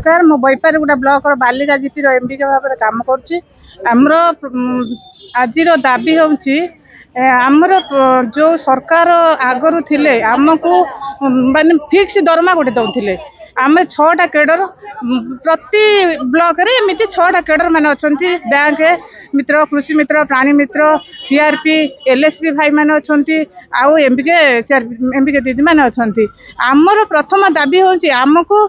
नमस्कार मो बैपारीगुड़ा ब्लॉक बालिका जीपी एमबीके भाव में काम करमर आज दाबी होमर जो सरकार आगु थे आमको माने फिक्स दरमा गोटे दौले आम 6टा केडर प्रति ब्लॉक रे एमती 6टा केडर मान अच्छा बैंक मित्र कृषि मित्र प्राणी मित्र सीआरपी एलएसपी भाई मान अच्छा आउ एमबीके दीदी मान अच्छा आमर प्रथम दाबी होची आमको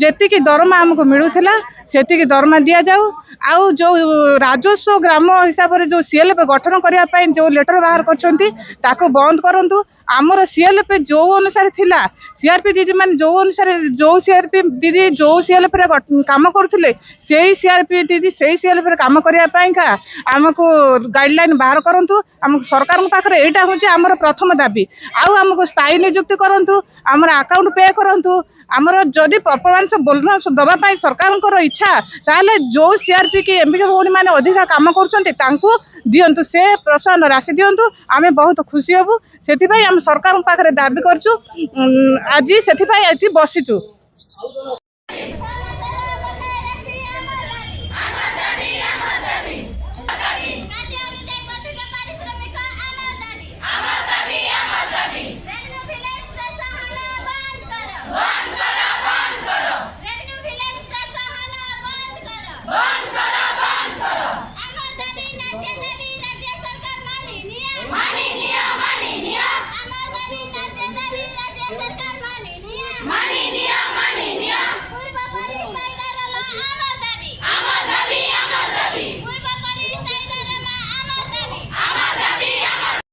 जेतिकी दरमा आमको मिलूला सेतिकी दरमा दि जाऊ आउ जो राजस्व ग्राम हिसाब से जो सीएलएफ गठन करने जो लेटर बाहर कर बंद करूँ आमर सीएलएफ जो अनुसार थिला सीआरपी दीदी मान जो अनुसार जो सीआरपी दीदी जो सीएलएफ रे काम करथिले सेही सीआरपी दीदी सेही सीएलएफ रे काम करिया पई का हमको गाइडलाइन बाहर करंतु हम सरकार पाखरे एटा होचे हमर प्रथम दाबी आउ हमको स्थायी नियुक्ति करंतु हमर अकाउंट पे करंतु आमर जदि परफॉर्मेंस बोनस दवाई सरकार इच्छा ताले जो सीआरपी की एमबीके भौणी मैंने अधिका काम कर दिंतु से प्रोत्साहन राशि दिंतु आम बहुत खुशी हबू से सरकार पाखे दाबी करछु आज से बसीचु।